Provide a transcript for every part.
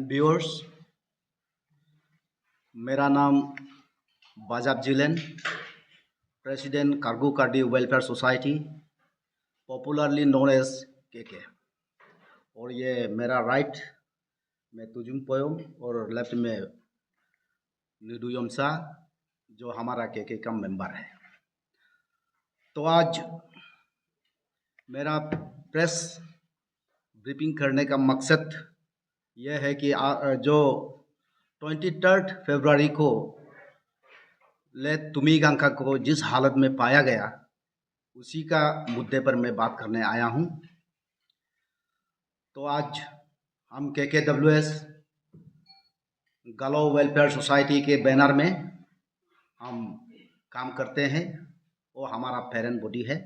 And viewers, मेरा नाम बाजाब जिलेन, प्रेसिडेंट कार्गो कार्डी welfare society, popularly known as K. और ये मेरा राइट में तुजुम पोयम और लेफ्ट में निदुयमसा, जो हमारा के का मेंबर है। तो आज मेरा प्रेस ब्रीफिंग करने का मकसद यह है कि जो 23 फरवरी को ले तुमीगांका को जिस हालत में पाया गया, उसी का मुद्दे पर मैं बात करने आया हूं। तो आज हम KKWS गालो वेलफेयर सोसाइटी के बैनर में हम काम करते हैं, वो हमारा पेरेंट बॉडी है।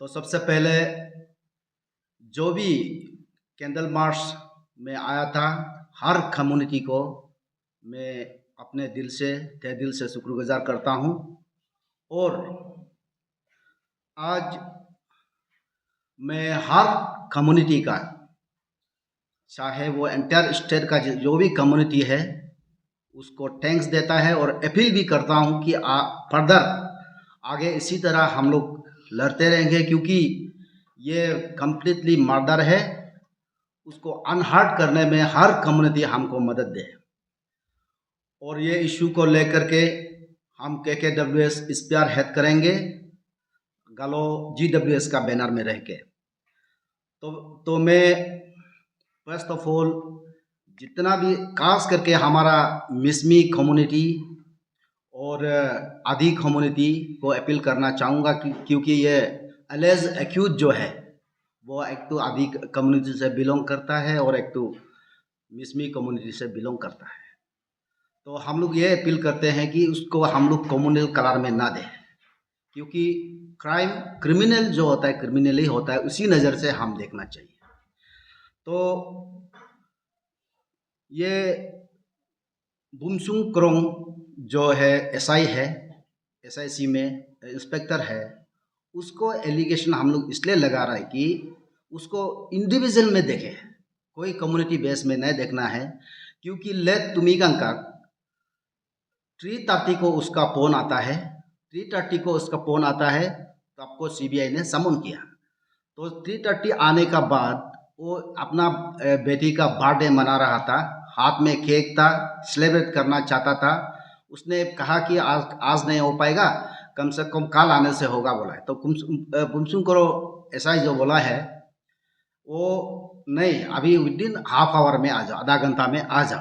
तो सबसे पहले जो भी कैंडल मार्च में आया था, हर कम्युनिटी को मैं अपने दिल से तहे दिल से शुक्रगुजार करता हूं। और आज मैं हर कम्युनिटी का, चाहे वो एंटायर स्टेट का जो भी कम्युनिटी है, उसको थैंक्स देता है और अपील भी करता हूं कि फर्दर आगे इसी तरह हम लोग लड़ते रहेंगे, क्योंकि ये कम्प्लीटली मर्डर है। उसको अनहर्ट करने में हर कम्युनिटी हमको मदद दे। और ये इशू को लेकर के हम KKWS स्पीयर हेड करेंगे गालो GWS का बैनर में रह के। तो मैं फर्स्ट ऑफ ऑल जितना भी खास करके हमारा मिसमी कम्युनिटी और आदि कम्युनिटी को अपील करना चाहूँगा, क्योंकि ये एलेज एक्यूज जो है वो एक तो आदि कम्युनिटी से बिलोंग करता है और एक तो मिसमी कम्युनिटी से बिलोंग करता है। तो हम लोग ये अपील करते हैं कि उसको हम लोग कम्युनल कलर में ना दें, क्योंकि क्रिमिनल जो होता है क्रिमिनल ही होता है, उसी नज़र से हम देखना चाहिए। तो ये बुमसुंग क्रोंग जो है SI है, SIC में इंस्पेक्टर है, उसको एलिगेशन हम लोग इसलिए लगा रहा है कि उसको इंडिविजुअल में देखें, कोई कम्युनिटी बेस में नहीं देखना है। क्योंकि लेट तुमीगांका 3:30 को उसका फोन आता है, 3:30 को उसका फोन आता है, तो आपको CBI ने समन किया। तो 3:30 आने का बाद वो अपना बेटी का बर्थडे मना रहा था, हाथ में केक था, सेलिब्रेट करना चाहता था। उसने कहा कि आज नहीं हो पाएगा, कम से कम कल आने से होगा बोला है। तो बुमसुंग करो SI जो बोला है वो नहीं, अभी विदिन हाफ आवर में आ जाओ, आधा घंटा में आ जाओ।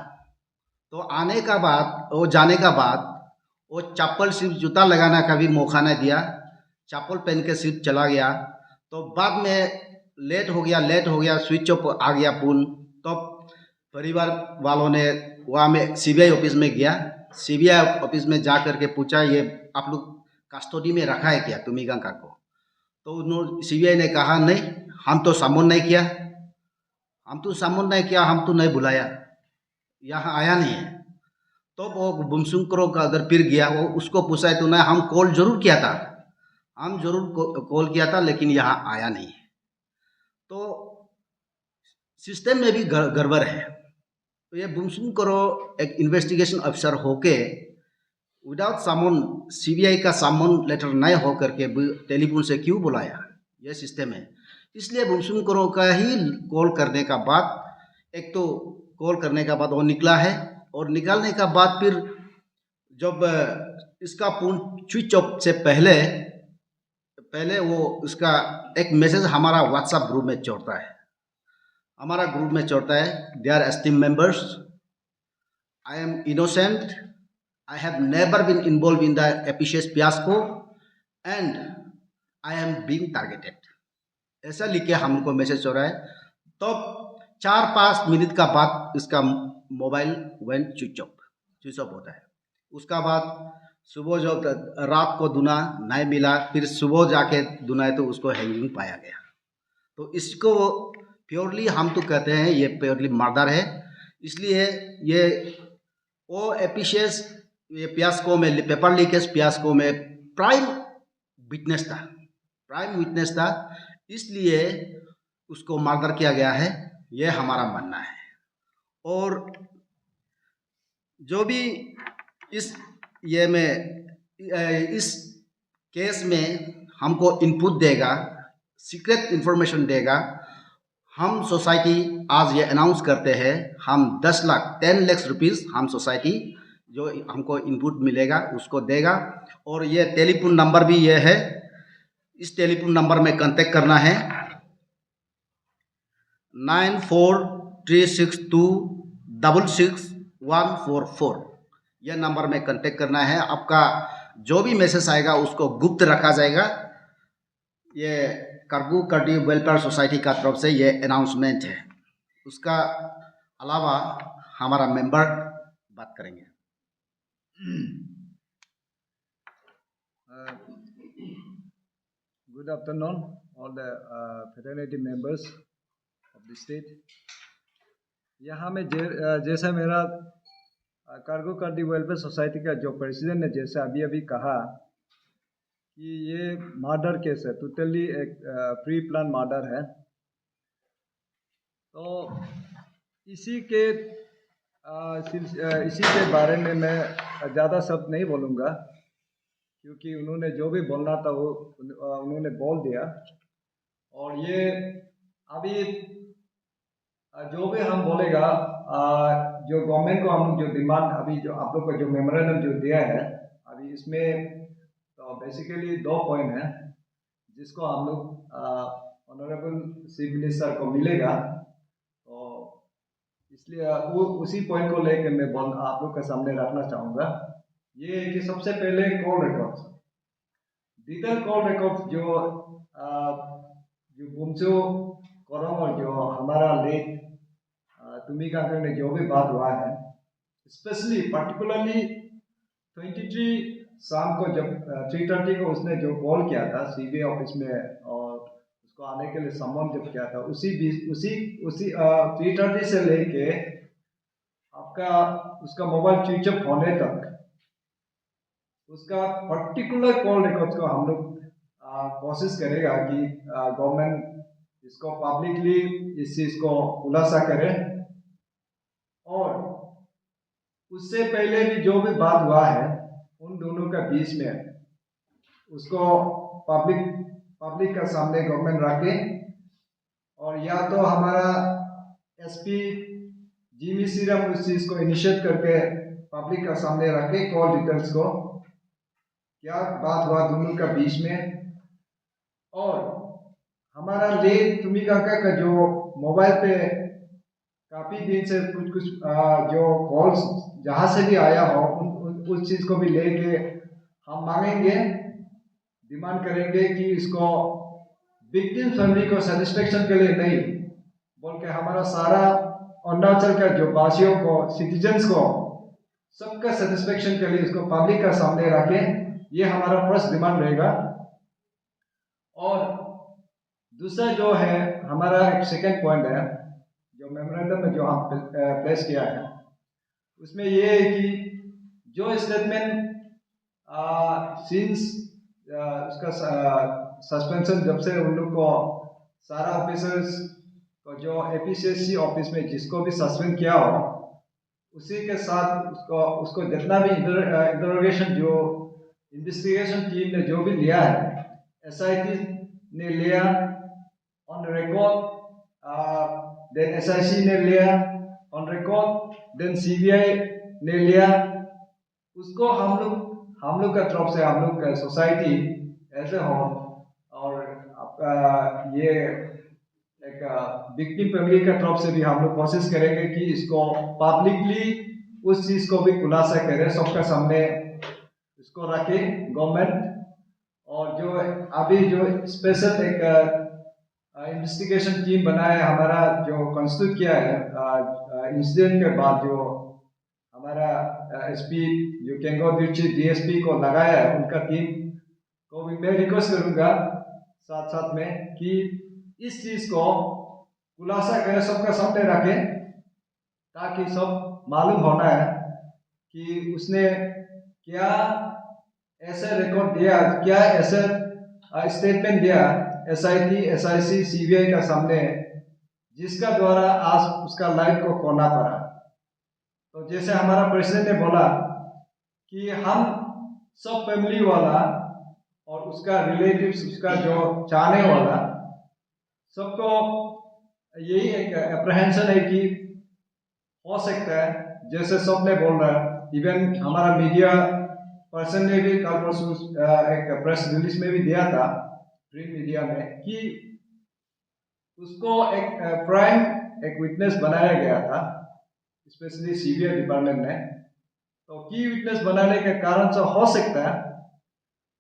तो आने का बाद, वो जाने का बाद, वो चप्पल सिर्फ जूता लगाने का भी मौका नहीं दिया, चप्पल पहन के सिर्फ चला गया। तो बाद में लेट हो गया, स्विच ऑफ आ गया फोन। तो परिवार वालों ने वहाँ में CBI ऑफिस में गया, CBI ऑफिस में जा कर के पूछा, ये आप लोग कस्टडी में रखा है क्या तुमीगांका को? तो उन्होंने CBI ने कहा नहीं, हम तो समन नहीं किया, हम तो नहीं बुलाया, यहाँ आया नहीं है। तो वो बुमसुंग करो का अगर फिर गया, वो उसको पूछा है तो ना, हम कॉल जरूर किया था, हम जरूर कॉल किया था, लेकिन यहाँ आया नहीं है। तो सिस्टम में भी गड़बड़ है। तो ये बुमसुंग करो एक इन्वेस्टिगेशन अफसर होके विदाउट समन, CBI का समन लेटर नहीं हो करके टेलीफोन से क्यों बुलाया? ये सिस्टम है। इसलिए बुमसुंग करो का ही कॉल करने का बाद, एक तो कॉल करने का बाद वो निकला है, और निकालने का बाद फिर जब इसका फोन स्विच ऑफ से पहले वो उसका एक मैसेज हमारा व्हाट्सएप ग्रुप में चढ़ता है, dear esteemed members, I am innocent, I have never been involved in the Apicius fiasco and I am being targeted, ऐसा लिख के हमको मैसेज हो रहा है। तो 4-5 मिनट का बाद इसका मोबाइल स्विच ऑफ होता है। उसका बाद सुबह जो रात को दुना नहीं मिला, फिर सुबह जाके दुनाए तो उसको हैंगिंग पाया गया। तो इसको प्योरली हम तो कहते हैं ये प्योरली मर्डर है। इसलिए ये वो एपिशियस ये फियास्को में, पेपर लीकेज फियास्को में प्राइम विटनेस था, इसलिए उसको मर्डर किया गया है, ये हमारा मानना है। और जो भी इस ये में इस केस में हमको इनपुट देगा, सीक्रेट इंफॉर्मेशन देगा, हम सोसाइटी आज ये अनाउंस करते हैं, हम 10 लाख रुपीस हम सोसाइटी जो हमको इनपुट मिलेगा उसको देगा। और ये टेलीफोन नंबर भी ये है, इस टेलीफोन नंबर में कांटेक्ट करना है 9436266144। यह नंबर में कांटेक्ट करना है। आपका जो भी मैसेज आएगा उसको गुप्त रखा जाएगा। ये करगू कर्डी वेलफेयर सोसाइटी का तरफ से ये अनाउंसमेंट है। उसका अलावा हमारा मेंबर बात करेंगे। Good afternoon, all the fraternity members of the state. यहाँ में जैसा मेरा कार्गो कार्डी वेलफेयर सोसाइटी का जो प्रेसिडेंट ने जैसा अभी अभी कहा कि ये मर्डर केस है, टोटली एक प्री प्लान मर्डर है। तो इसी के बारे में मैं ज़्यादा शब्द नहीं बोलूँगा, क्योंकि उन्होंने जो भी बोलना था वो उन्होंने बोल दिया। और ये अभी जो भी हम बोलेगा, जो गवर्नमेंट को हम जो डिमांड अभी जो आप लोग को जो मेमोरेंडम जो दिया है अभी, इसमें तो बेसिकली 2 पॉइंट है जिसको हम लोग ऑनरेबल चीफ मिनिस्टर को मिलेगा। तो इसलिए वो उसी पॉइंट को लेकर मैं आप लोग के सामने रखना चाहूँगा। ये है कि सबसे पहले call records, detail call records जो बुमचो कोरम और जो हमारा लेट तुम्ही का में जो भी बात हुआ है, स्पेशली पर्टिकुलरली 23 शाम को जब 3:30 को उसने जो कॉल किया था सीबीआई ऑफिस में और उसको आने के लिए सम्मान जब किया था, उसी 3:30 से लेके आपका उसका मोबाइल स्विच ऑफ होने तक उसका पर्टिकुलर कॉल रिकॉर्ड्स को हम लोग कोशिश करेगा कि गवर्नमेंट इसको पब्लिकली इस चीज़ को खुलासा करे। और उससे पहले भी जो भी बात हुआ है उन दोनों के बीच में उसको पब्लिक का सामने गवर्नमेंट रखे, और या तो हमारा एसपी जिमी सीरम उस चीज़ को इनिशिएट करके पब्लिक का सामने रखे कॉल डिटेल्स को, क्या बात हुआ दोनों का बीच में। और हमारा ले तुम्ही का जो मोबाइल पे काफ़ी दिन से कुछ जो कॉल्स जहाँ से भी आया हो उस चीज़ को भी लेके हम मांगेंगे, डिमांड करेंगे कि इसको विक्टिम फैमिली को सेटिस्फेक्शन के लिए नहीं बोल के हमारा सारा अरुणाचल का जो वासियों को, सिटीजन्स को, सबका सेटिस्फेक्शन के लिए इसको पब्लिक का सामने रखें। ये हमारा फर्स्ट डिमांड रहेगा। और दूसरा जो है हमारा एक सेकेंड पॉइंट है जो मेमोरेंडम में जो हम प्लेस किया है, उसमें ये है कि जो स्टेटमेंट सिंस उसका सस्पेंशन जब से उन लोग को सारा ऑफिसर्स को जो एपीसीएससी ऑफिस में जिसको भी सस्पेंड किया हो उसी के साथ उसको जितना भी इंटरोगेशन जो इन्वेस्टिगेशन टीम ने जो भी लिया है, एसआईटी ने लिया ऑन रिकॉर्ड, देन एसआईसी ने लिया ऑन रिकॉर्ड, देन सीबीआई ने लिया, उसको हम लोग का तरफ से हम लोग का सोसाइटी ऐसे हो और ये एक विक्टिम फैमिली का तरफ से भी हम लोग कोशिश करेंगे कि इसको पब्लिकली उस चीज़ को भी खुलासा करें, सबका सामने इसको रखे गवर्नमेंट। और जो अभी जो स्पेशल एक इन्वेस्टिगेशन टीम बनाया है हमारा, जो कंस्टिट्यूट किया है इंसिडेंट के बाद, जो हमारा एसपी जो केंगो दिर्ची डीएसपी को लगाया है, उनका टीम को भी मैं रिक्वेस्ट करूँगा साथ साथ में कि इस चीज़ को खुलासा करें, सबका सामने रखें, ताकि सब मालूम होना है कि उसने क्या ऐसा रिकॉर्ड दिया, क्या ऐसा स्टेटमेंट दिया एसआईटी, एसआईसी, सीबीआई का सामने, जिसका द्वारा आज उसका लाइफ को खोना पड़ा। तो जैसे हमारा प्रेसिडेंट ने बोला कि हम सब फैमिली वाला और उसका रिलेटिव्स, उसका जो चाहने वाला, सबको यही एक अप्रहेंशन है कि हो सकता है, जैसे सबने बोल रहा है, इवन हमारा मीडिया पर्सन ने भी कल परसों एक प्रेस रिलीज में भी दिया था, प्रिंट मीडिया में, कि उसको एक प्राइम एक विटनेस बनाया गया था, स्पेशली सीबीआई डिपार्टमेंट ने। तो की विटनेस बनाने के कारण से हो सकता है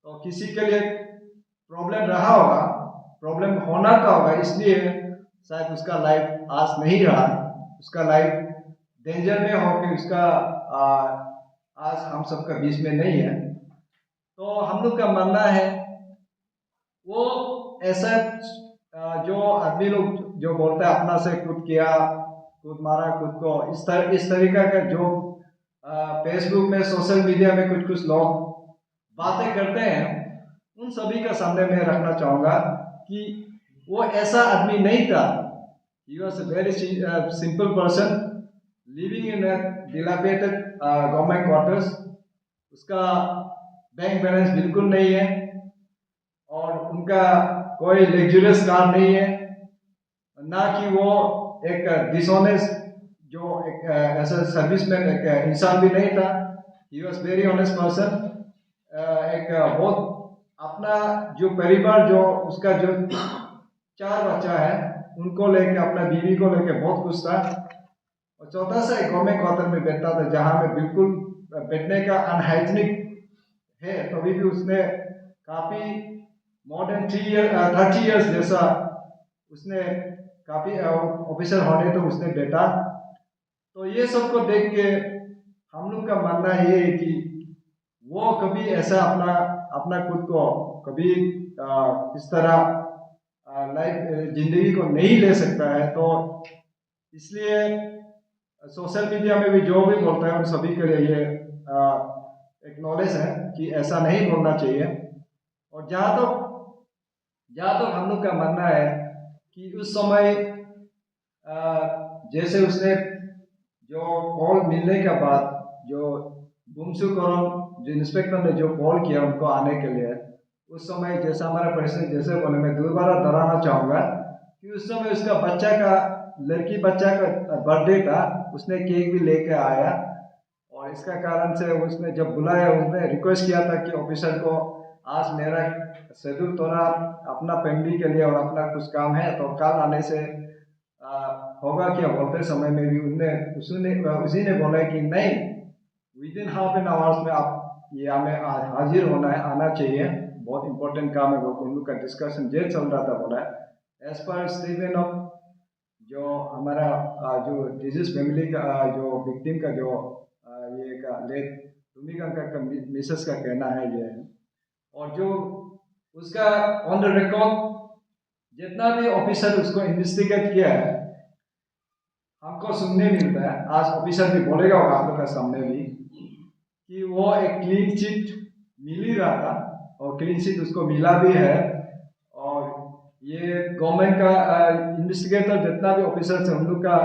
तो किसी के लिए प्रॉब्लम रहा होगा, प्रॉब्लम होना का होगा, इसलिए शायद उसका लाइफ आज नहीं रहा, उसका लाइफ डेंजर में हो कि उसका आज हम सबका बीच में नहीं है। तो हम लोग का मानना है वो ऐसा जो आदमी लोग जो बोलता है अपना से खुद किया, खुद मारा खुद को, इस तरीका का जो फेसबुक में, सोशल मीडिया में कुछ कुछ लोग बातें करते हैं, उन सभी का सामने में रखना चाहूँगा कि वो ऐसा आदमी नहीं था। He was a very simple person living in a dilapidated government quarters. उसका बैंक बैलेंस बिल्कुल नहीं है और उनका कोई लग्जरियस कार नहीं है, ना कि वो एक डिसऑनेस्ट जो एक ऐसा सर्विसमैन एक इंसान भी नहीं था। He was very honest person. एक बहुत अपना जो परिवार, जो उसका जो 4 बच्चा है, उनको लेके, अपना बीवी को लेके बहुत खुश था। और चौथा सा एक गवर्नमेंट क्वार्टर में बैठता था, जहाँ में बिल्कुल बैठने का अनहाइजीनिक है, तभी भी उसने काफ़ी मोर देन 30 ईयर्स जैसा उसने काफ़ी ऑफिसर होने तो उसने बैठा। तो ये सबको देख के हम लोग का मानना ये है कि वो कभी ऐसा अपना खुद को कभी इस तरह लाइफ जिंदगी को नहीं ले सकता है। तो इसलिए सोशल मीडिया में भी जो भी बोलता है उन सभी के लिए ये एक नॉलेज है कि ऐसा नहीं बोलना चाहिए। और जहाँ तक हम लोग का मानना है कि उस समय जैसे उसने जो कॉल मिलने के बाद जो बुमसू करम जो इंस्पेक्टर ने जो कॉल किया उनको आने के लिए, उस समय जैसा हमारा प्रेसिडेंट जैसे बोले, मैं दोबारा दोहराना चाहूँगा कि उस समय उसका बच्चा का, लड़की बच्चा का बर्थडे था, उसने केक भी लेके आया। और इसका कारण से उसने जब बुलाया, उसने रिक्वेस्ट किया था कि ऑफिसर को आज मेरा शेड्यूल थोड़ा अपना फैमिली के लिए और अपना कुछ काम है, तो कल आने से होगा क्या। बोलते समय में भी उसी ने बोला कि नहीं, with in half an hours में आप ये हमें हाजिर होना है, आना चाहिए, बहुत इंपॉर्टेंट काम है। वो उन लोग का डिस्कशन जे चल रहा था, बोला एज पर स्टीवन ऑफ जो हमारा जो डिजीज फैमिली का जो विक्टिम का जो ये का लेट भूमिका का मिसेस का कहना है ये है। और जो उसका ऑन द रिकॉर्ड जितना भी ऑफिसर उसको इन्वेस्टिगेट किया है, हमको सुनने मिलता है, आज ऑफिसर भी बोलेगा आप लोग का सामने भी, कि वो एक क्लीन चिट मिल ही रहा था और क्लीन चिट उसको मिला भी है। और ये गवर्नमेंट का इन्वेस्टिगेटर जितना भी ऑफिसर है, उन लोग का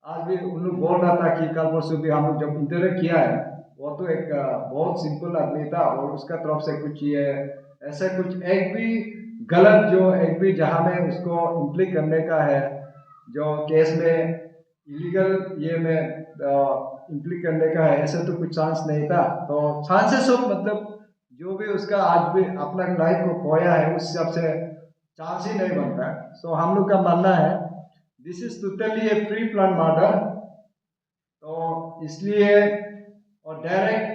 आज भी उन लोग बोल रहा था कि कल परसों भी हम लोग जब इंटरव्यू किया है, वो तो एक बहुत सिंपल आदमी था और उसका तरफ से कुछ ये ऐसा कुछ एक भी गलत जो एक भी जहाँ में उसको इम्प्लीट करने का है, जो केस में इलीगल ये में इम्प्लीट करने का है, ऐसे तो कुछ चांस नहीं था। तो चांसेस ऑफ मतलब जो भी उसका आज भी अपना लाइफ को खोया है, उस हिसाब से चांस ही नहीं बनता है। सो हम लोग का मानना है this is totally A pre plan murder. तो इसलिए और डायरेक्ट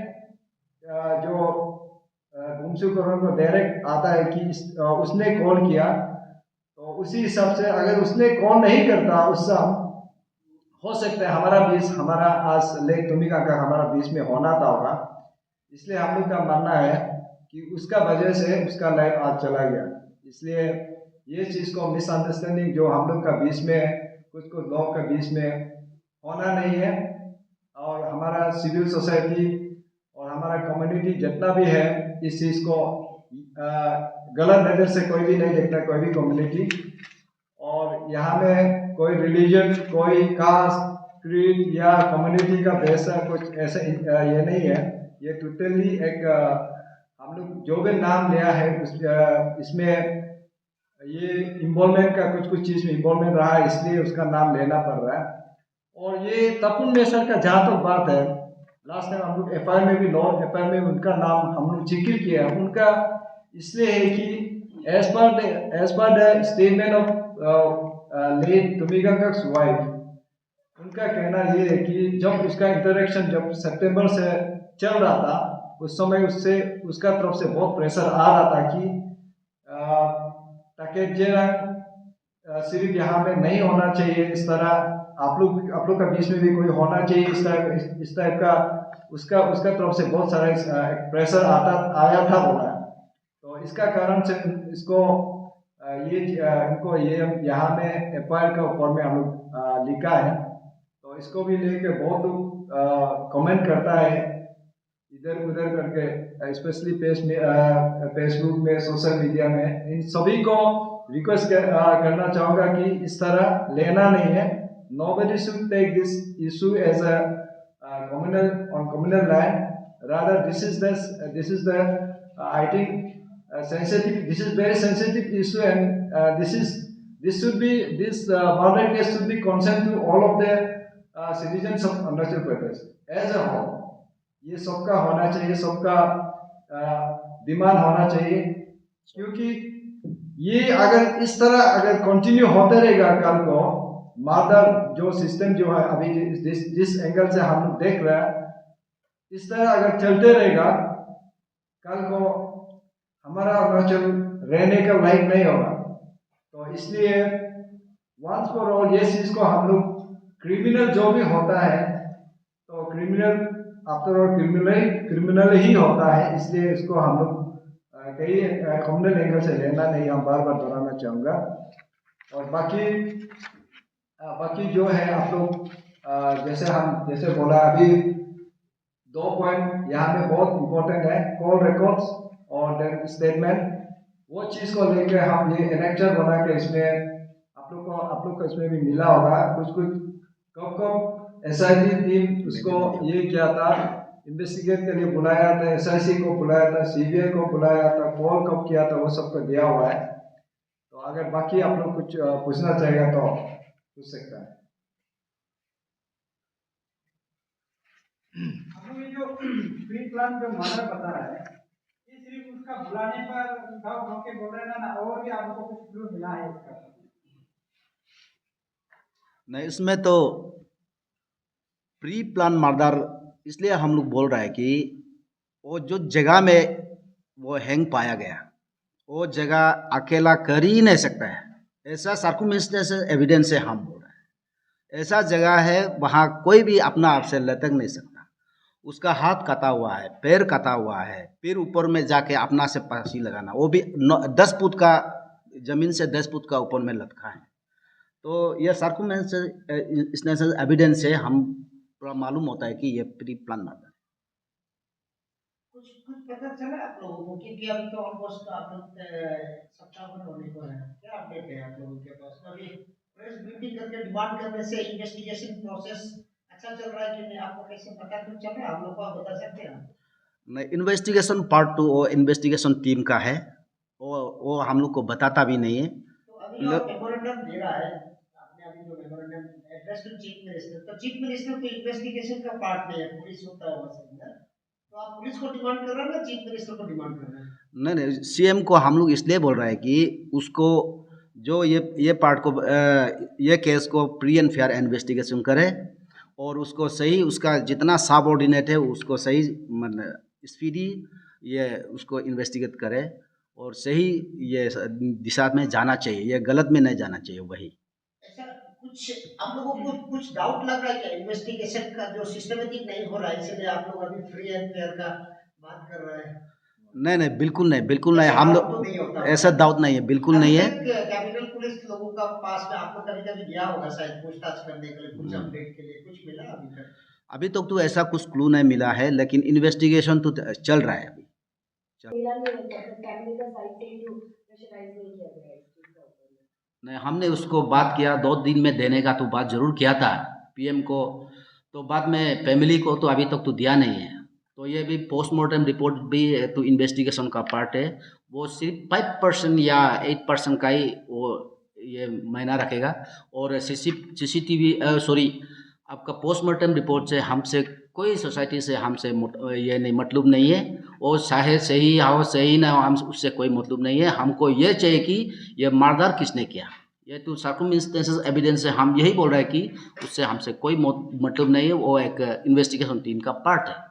जो गुमशु करण को डायरेक्ट आता है कि उसने कॉल किया, तो उसी हिसाब से अगर उसने कॉल नहीं करता उस समय, हो सकता है हमारा आज लेक भूमिका का हमारा बीच में होना था होगा। इसलिए हम लोग का मानना है कि उसका वजह से उसका लाइफ आज चला गया। इसलिए ये चीज़ को मिसअंडरस्टैंडिंग जो हम लोग का बीच में कुछ लोग का बीच में होना नहीं है। और हमारा सिविल सोसाइटी और हमारा कम्युनिटी जितना भी है, इस चीज़ को गलत नज़र से कोई भी नहीं देखता, कोई भी कम्युनिटी। और यहाँ में कोई रिलीजन, कोई कास्ट, क्रीड या कम्युनिटी का वैसा कुछ ऐसा ये नहीं है। ये टोटली एक हम लोग जो भी नाम लिया है इसमें ये इन्वॉल्वमेंट का कुछ चीज़ में इन्वॉल्वमेंट रहा है, इसलिए उसका नाम लेना पड़ रहा है। और ये तपन मेसर का जहाँ तक बात है, लास्ट टाइम हम लोग एफआईआर में भी लॉ एफआईआर में उनका नाम हम लोग जिक्र किया। उनका इसलिए है कि as per the statement of late तुमिगंगा's वाइफ, उनका कहना ये है कि जब उसका इंटरेक्शन जब सितंबर से चल रहा था, उस समय उससे उसका तरफ से बहुत प्रेशर आ रहा था कि ताकि सिर्फ यहाँ पे नहीं होना चाहिए, इस तरह आप लोग का बीच में भी कोई होना चाहिए, इस टाइप का उसका उसका तरफ से बहुत सारा प्रेशर आया था बोला। तो इसका कारण से इसको इनको ये यहाँ में एफआईआर का ऊपर में हम लोग लिखा है। तो इसको भी लेके बहुत लोग कमेंट करता है इधर उधर करके, स्पेशली फेसबुक में, सोशल मीडिया में। इन सभी को रिक्वेस्ट करना चाहूँगा कि इस तरह लेना नहीं है। Nobody should take this issue as a communal land. Rather, this is the I think sensitive. This is very sensitive issue, and this boundary case should be concerned to all of the citizens of Arunachal Pradesh as a whole. ये सबका होना चाहिए, सबका demand होना चाहिए, क्योंकि ये अगर इस तरह अगर कंटिन्यू होता रहेगा, कल को मादर जो सिस्टम जो है अभी जिस एंगल से हम लोग देख रहे हैं, इस तरह अगर चलते रहेगा, कल को हमारा अरुणाचल रहने का लायक नहीं होगा। तो इसलिए वंस फॉर ऑल ये चीज को हम लोग क्रिमिनल जो भी होता है, तो क्रिमिनल आफ्टर ऑल क्रिमिनल ही होता है, इसलिए इसको हम लोग कई कम्युनल एंगल से लेना नहीं, हम बार बार दोहराना चाहूँगा। और बाकी जो है आप लोग जैसे बोला अभी 2 पॉइंट यहाँ पे बहुत इंपॉर्टेंट है, कॉल रिकॉर्ड्स और देन स्टेटमेंट। वो चीज़ को लेकर हम ये एनेक्चर बना के इसमें आप लोग को इसमें भी मिला होगा कुछ कब एसआईटी टीम उसको ये किया था, इन्वेस्टिगेट के लिए बुलाया था, एसआईसी को बुलाया था, सीबीआई को बुलाया था, कॉल कब किया था, वो सबको दिया हुआ है। तो अगर बाकी आप लोग कुछ पूछना चाहेगा तो पूछ सकता है। ये जो प्री प्लान जो मर्डर बता रहा है, ये सिर्फ उसका बुलाने पर गाँव के बोल रहे ना, और भी आपको कुछ क्लू मिला है इसका? नहीं, इसमें तो प्री प्लान मर्डर इसलिए हम लोग बोल रहे हैं कि वो जो जगह में वो हैंग पाया गया, वो जगह अकेला कर ही नहीं सकता है, ऐसा सर्कमस्टेंशियल एविडेंस से हम बोल रहे हैं। ऐसा जगह है वहाँ कोई भी अपना आप से लटक नहीं सकता। उसका हाथ कटा हुआ है, पैर कटा हुआ है, फिर ऊपर में जाके अपना से फांसी लगाना, वो भी 10 फुट का जमीन से 10 फुट का ऊपर में लटका है। तो यह सर्कमस्टेंशियल एविडेंस से हम पूरा मालूम होता है कि ये प्री प्लान मर्डर है। कुछ पता चला आप लोगों को, क्योंकि अभी तो ऑलमोस्ट आप लोग 57 होने को है, क्या अपडेट है आप लोगों के पास? अभी प्रेस ब्रीफिंग करके डिमांड करने से इन्वेस्टिगेशन प्रोसेस अच्छा चल रहा है कि नहीं, आपको कैसे पता कुछ चल रहा है? हम लोग को आप बता सकते हैं? नहीं, इन्वेस्टिगेशन पार्ट 2 वो इन्वेस्टिगेशन टीम का है, वो हम लोग को बताता भी नहीं है। तो अभी जो मेमोरेंडम दे रहा है आपने, अभी जो memorandum address to chief minister, तो चीफ मिनिस्टर तो इन्वेस्टिगेशन का पार्ट नहीं है, पुलिस होता होगा सब, तो आप पुलिस को डिमांड कर रहे हैं ना चीफ मिनिस्टर को डिमांड कर रहे हैं? नहीं, सीएम को हम लोग इसलिए बोल रहे हैं कि उसको जो ये पार्ट को ये केस को प्री एंड फेयर इन्वेस्टिगेशन करे, और उसको सही उसका जितना सबऑर्डिनेट है उसको सही स्पीडी ये उसको इन्वेस्टिगेट करे, और सही ये दिशा में जाना चाहिए, ये गलत में नहीं जाना चाहिए। वही ऐसा कुछ आप लोगों को कुछ डाउट लग रहा है क्या इन्वेस्टिगेशन का जो सिस्टमेटिक नहीं हो रहा है, इसलिए आप लोग अभी फ्री एंड फेयर का बात कर रहे हैं? नहीं, बिल्कुल नहीं, हम लोग ऐसा डाउट नहीं है, बिल्कुल नहीं है। कैपिटल पुलिस लोगों का पास में आपको कभी गया होगा शायद पूछताछ करने के लिए, कुछ अपडेट के लिए कुछ मिला अभी तक? अभी तक तो ऐसा कुछ क्लू नहीं मिला है, लेकिन इन्वेस्टिगेशन तो चल रहा है अभी। नहीं, हमने उसको बात किया 2 दिन में देने का तो बात जरूर किया था, पीएम को, तो बाद में फैमिली को तो अभी तक तो दिया नहीं है। तो ये भी पोस्टमार्टम रिपोर्ट भी तो इन्वेस्टिगेशन का पार्ट है। वो सिर्फ 5% या 8% का ही वो ये मायना रखेगा। और सीसीटीवी सॉरी आपका पोस्टमार्टम रिपोर्ट से हमसे कोई सोसाइटी से हमसे ये नहीं मतलब नहीं है। और चाहे सही हो सही ना हो, हम उससे कोई मतलब नहीं है। हमको ये चाहिए कि ये मर्डर किसने किया, ये तो सर्कमस्टेंसेस एविडेंस है। हम यही बोल रहे हैं कि उससे हमसे कोई मतलब नहीं है। वो एक इन्वेस्टिगेशन टीम का पार्ट है।